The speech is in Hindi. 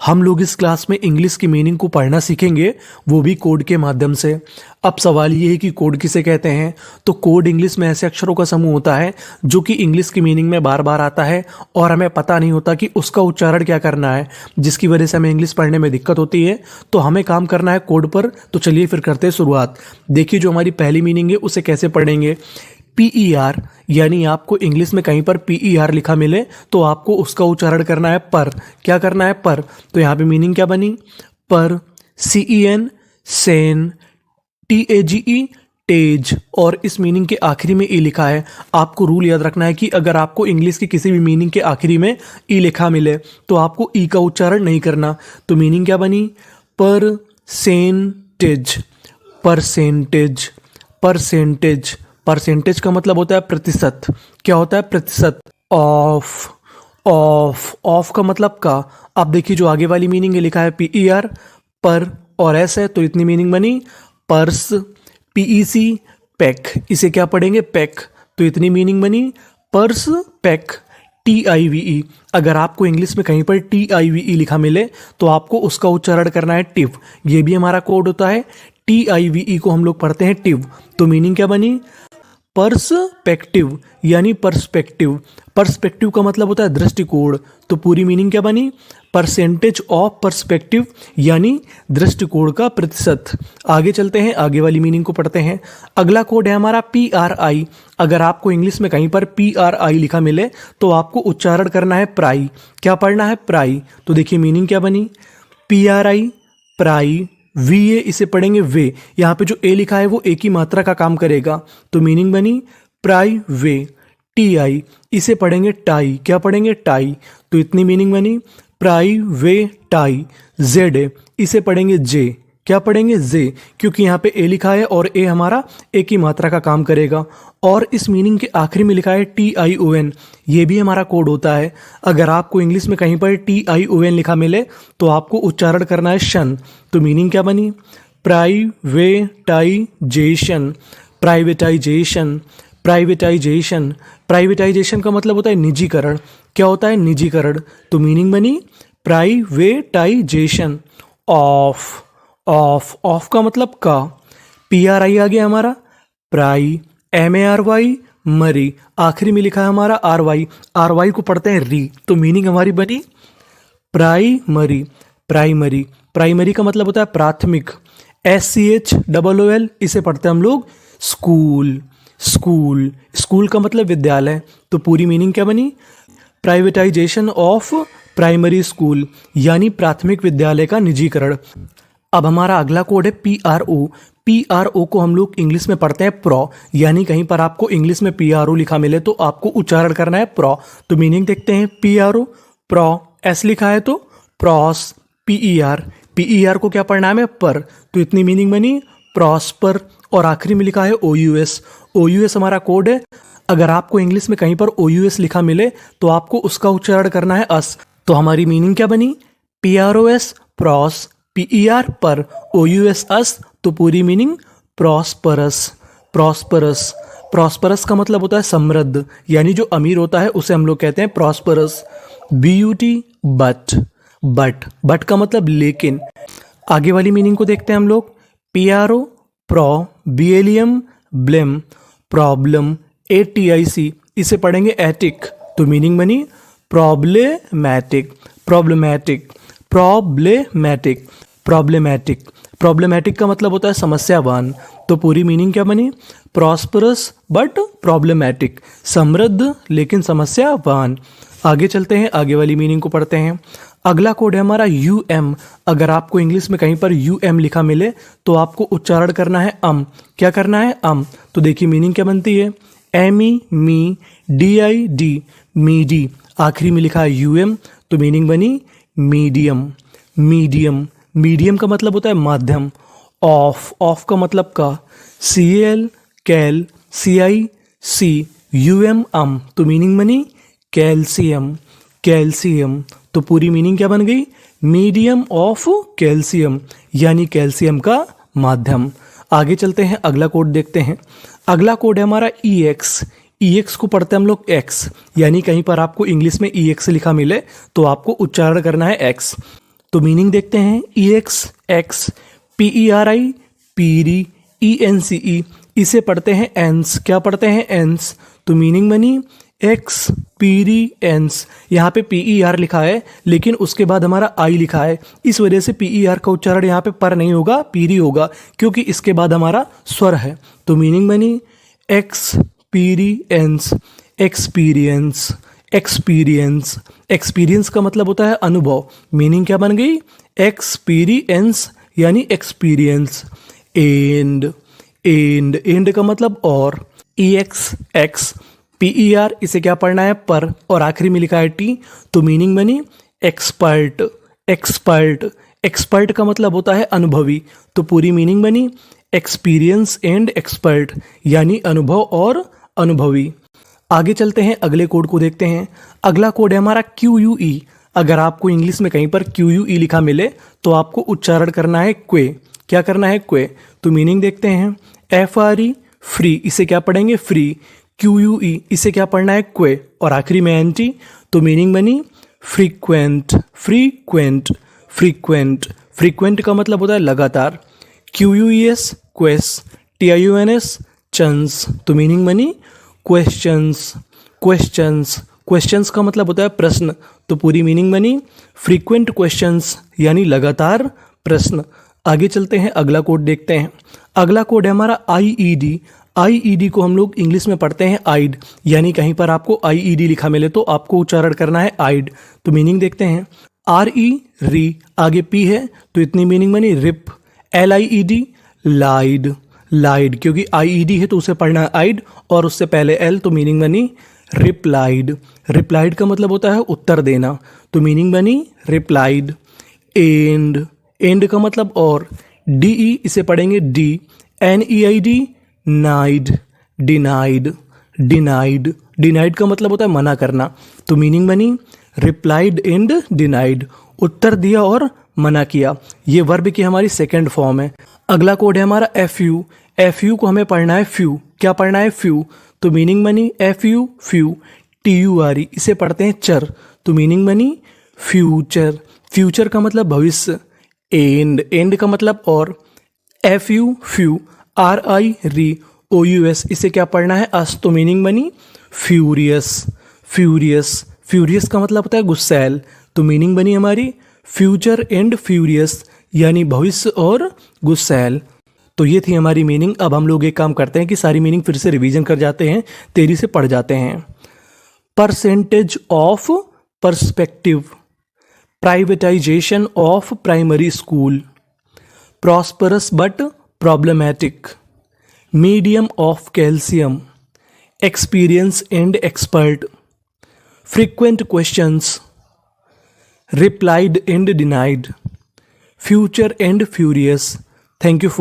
हम लोग इस क्लास में इंग्लिश की मीनिंग को पढ़ना सीखेंगे, वो भी कोड के माध्यम से। अब सवाल ये है कि कोड किसे कहते हैं। तो कोड इंग्लिश में ऐसे अक्षरों का समूह होता है जो कि इंग्लिश की मीनिंग में बार बार आता है और हमें पता नहीं होता कि उसका उच्चारण क्या करना है, जिसकी वजह से हमें इंग्लिश पढ़ने में दिक्कत होती है। तो हमें काम करना है कोड पर। तो चलिए फिर करते हैं शुरुआत। देखिए, जो हमारी पहली मीनिंग है उसे कैसे पढ़ेंगे। PER, यानी आपको इंग्लिश में कहीं पर PER लिखा मिले तो आपको उसका उच्चारण करना है पर। क्या करना है? पर। तो यहाँ पे मीनिंग क्या बनी? पर। CEN, सेन। TAGE, तेज। और इस मीनिंग के आखिरी में ई लिखा है। आपको रूल याद रखना है कि अगर आपको इंग्लिश की किसी भी मीनिंग के आखिरी में ई लिखा मिले तो आपको ई का उच्चारण नहीं करना। तो मीनिंग क्या बनी? Percentage, percentage, percentage. परसेंटेज का मतलब होता है प्रतिशत। क्या होता है? प्रतिशत। Of, of. ऑफ का मतलब का। अब देखिए, जो आगे वाली मीनिंग है लिखा है PER, पर और एस है, तो इतनी मीनिंग बनी पर्स। PEC, pack. इसे क्या पढ़ेंगे? पैक। तो इतनी मीनिंग बनी पर्स पैक। TIVE, अगर आपको इंग्लिश में कहीं पर TIVE लिखा मिले तो आपको उसका उच्चारण करना है टिव। ये भी हमारा कोड होता है। TIVE को हम लोग पढ़ते हैं टिव। तो मीनिंग क्या बनी? पर्सपेक्टिव, यानी पर्सपेक्टिव। पर्सपेक्टिव का मतलब होता है दृष्टिकोण। तो पूरी मीनिंग क्या बनी? परसेंटेज ऑफ पर्सपेक्टिव, यानी दृष्टिकोण का प्रतिशत। आगे चलते हैं, आगे वाली मीनिंग को पढ़ते हैं। अगला कोड है हमारा PRI। अगर आपको इंग्लिश में कहीं पर PRI लिखा मिले तो आपको उच्चारण करना है प्राई। क्या पढ़ना है? प्राई। तो देखिए मीनिंग क्या बनी? PRI, प्राई। VA, इसे पढ़ेंगे वे। यहाँ पे जो ए लिखा है वो ए की मात्रा का काम करेगा। तो मीनिंग बनी प्राई वे। TI, इसे पढ़ेंगे टाई। क्या पढ़ेंगे? टाई। तो इतनी मीनिंग बनी प्राई वे टाई। ZA, इसे पढ़ेंगे जे। क्या पढ़ेंगे? जे, क्योंकि यहाँ पे ए लिखा है और ए हमारा ए की मात्रा का काम करेगा। और इस मीनिंग के आखिरी में लिखा है TION। ये भी हमारा कोड होता है। अगर आपको इंग्लिश में कहीं पर TION लिखा मिले तो आपको उच्चारण करना है शन। तो मीनिंग क्या बनी? Privatisation, privatisation, privatisation. प्राइवेटाइजेशन का मतलब होता है निजीकरण। क्या होता है? निजीकरण। तो मीनिंग बनी प्राइवेटाइजेशन ऑफ, ऑफ। ऑफ का मतलब का। PRI आ गया हमारा प्राई। MARY, मरी। आखिरी में लिखा है हमारा RY। RY को पढ़ते हैं री। तो मीनिंग हमारी बनी प्राइमरी, प्राइमरी। प्राइमरी का मतलब होता है प्राथमिक। SCHOOL, इसे पढ़ते हैं हम लोग स्कूल, स्कूल। स्कूल का मतलब विद्यालय। तो पूरी मीनिंग क्या बनी? प्राइवेटाइजेशन ऑफ प्राइमरी स्कूल, यानी प्राथमिक विद्यालय का निजीकरण। अब हमारा अगला कोड है PRO। PRO को हम लोग इंग्लिश में पढ़ते हैं प्रो, यानी कहीं पर आपको इंग्लिश में PRO लिखा मिले तो आपको उच्चारण करना है प्रो। तो मीनिंग देखते हैं। PRO, pro. एस लिखा है तो प्रॉस। PER, PER को क्या पढ़ना है? पर। तो इतनी मीनिंग बनी प्रॉस्पर। और आखिरी में लिखा है OUS। OUS हमारा कोड है। अगर आपको इंग्लिश में कहीं पर OUS लिखा मिले तो आपको उसका उच्चारण करना है अस। तो हमारी मीनिंग क्या बनी? PROS, pros. PER, पर। OUS, अस। तो पूरी मीनिंग प्रॉस्परस, प्रॉस्परस। प्रॉस्परस का मतलब होता है समृद्ध, यानी जो अमीर होता है उसे हम लोग कहते हैं prosperous. BUT, but. But, but का मतलब लेकिन। आगे वाली मीनिंग को देखते हैं हम लोग। PRO, pro. BLEM, blame, problem. ATIC, इसे पढ़ेंगे एटिक। तो मीनिंग बनी प्रॉब्लेमैटिक, प्रॉब्लमैटिक, प्रॉब्लेमैटिक, प्रॉब्लमैटिक। प्रॉब्लमैटिक का मतलब होता है समस्यावान। तो पूरी मीनिंग क्या बनी? प्रॉस्परस बट प्रॉब्लमैटिक, समृद्ध लेकिन समस्यावान। आगे चलते हैं, आगे वाली मीनिंग को पढ़ते हैं। अगला कोड है हमारा UM। अगर आपको इंग्लिश में कहीं पर UM लिखा मिले तो आपको उच्चारण करना है क्या करना है? तो देखिए मीनिंग क्या बनती है? ME, me. DID, midi. आखिरी में लिखा है UM। तो मीनिंग बनी मीडियम, मीडियम। मीडियम का मतलब होता है माध्यम। ऑफ, ऑफ का मतलब का। CAL, कैल। CIC, UM, तो मीनिंग बनी कैल्शियम, कैल्शियम। तो पूरी मीनिंग क्या बन गई? मीडियम ऑफ कैल्शियम, यानी कैल्शियम का माध्यम। आगे चलते हैं, अगला कोड देखते हैं। अगला कोड है हमारा EX। EX को पढ़ते हैं हम लोग एक्स, यानी कहीं पर आपको इंग्लिश में EX लिखा मिले तो आपको उच्चारण करना है एक्स। तो मीनिंग देखते हैं, EX एक्स, PERI पीरी, ENCE इसे पढ़ते हैं एंस। क्या पढ़ते हैं? एंस। तो मीनिंग बनी एक्सपीरियंस। यहाँ पे PER लिखा है लेकिन उसके बाद हमारा आई लिखा है, इस वजह से PER का उच्चारण यहाँ पे पर नहीं होगा, पीरी होगा, क्योंकि इसके बाद हमारा स्वर है। तो मीनिंग बनी एक्सपीरियंस, एक्सपीरियंस, एक्सपीरियंस। एक्सपीरियंस का मतलब होता है अनुभव। मीनिंग क्या बन गई? एक्सपीरियंस यानी एक्सपीरियंस। एंड, एंड, एंड का मतलब और। EX एक्स, PER इसे क्या पढ़ना है? पर, और आखिरी में लिखा है T, तो मीनिंग बनी एक्सपर्ट, एक्सपर्ट। एक्सपर्ट का मतलब होता है अनुभवी, तो पूरी मीनिंग बनी एक्सपीरियंस एंड एक्सपर्ट यानी अनुभव और अनुभवी। आगे चलते हैं, अगले कोड को देखते हैं। अगला कोड है हमारा QUE। अगर आपको इंग्लिश में कहीं पर QUE लिखा मिले तो आपको उच्चारण करना है क्वे। क्या करना है? क्वे। तो मीनिंग देखते हैं, FRE फ्री, इसे क्या पढ़ेंगे? फ्री। QUE इसे क्या पढ़ना है? क्वे, और आखिरी में NT, तो मीनिंग बनी फ्रीक्वेंट, फ्रीक्वेंट, फ्रीक्वेंट। फ्रीक्वेंट का मतलब होता है लगातार। QUES क्वेस, TIONS चंस, तो मीनिंग बनी क्वेश्चंस, क्वेश्चंस। क्वेश्चंस का मतलब होता है प्रश्न, तो पूरी मीनिंग बनी फ्रीक्वेंट क्वेश्चंस यानी लगातार प्रश्न। आगे चलते हैं, अगला कोड देखते हैं। अगला कोड है हमारा IED। IED को हम लोग इंग्लिश में पढ़ते हैं आइड, यानी कहीं पर आपको IED लिखा मिले तो आपको उच्चारण करना है आइड। तो मीनिंग देखते हैं, RE री, आगे P है तो इतनी मीनिंग बनी रिप। LIED लाइड, लाइड, क्योंकि IED है तो उसे पढ़ना है आइड, और उससे पहले L, तो मीनिंग बनी रिप्लाइड। रिप्लाइड का मतलब होता है उत्तर देना, तो मीनिंग बनी रिप्लाइड। एंड, एंड का मतलब और। DE इसे पढ़ेंगे D, NEID नाइड, डिनाइड, डिनाइड। डिनाइड का मतलब होता है मना करना, तो मीनिंग बनी रिप्लाइड एंड डिनाइड, उत्तर दिया और मना किया। ये वर्ब की हमारी सेकंड फॉर्म है। अगला कोड है हमारा FU। FU को हमें पढ़ना है फ्यू। क्या पढ़ना है? फ्यू। तो मीनिंग बनी FU फ्यू। TURE इसे पढ़ते हैं चर, तो मीनिंग बनी फ्यूचर। फ्यूचर का मतलब भविष्य। एंड, एंड का मतलब और। FU फ्यू, RI री, OUS इसे क्या पढ़ना है? अस, तो मीनिंग बनी फ्यूरियस, फ्यूरियस। फ्यूरियस का मतलब होता है गुस्सैल, तो मीनिंग बनी हमारी फ्यूचर एंड फ्यूरियस यानी भविष्य और गुस्सैल। तो ये थी हमारी मीनिंग। अब हम लोग एक काम करते हैं कि सारी मीनिंग फिर से रिवीजन कर जाते हैं, तेजी से पढ़ जाते हैं। Percentage of perspective, privatisation of primary school, prosperous but problematic, medium of calcium, experience and expert, frequent questions, replied and denied, future and furious. Thank you for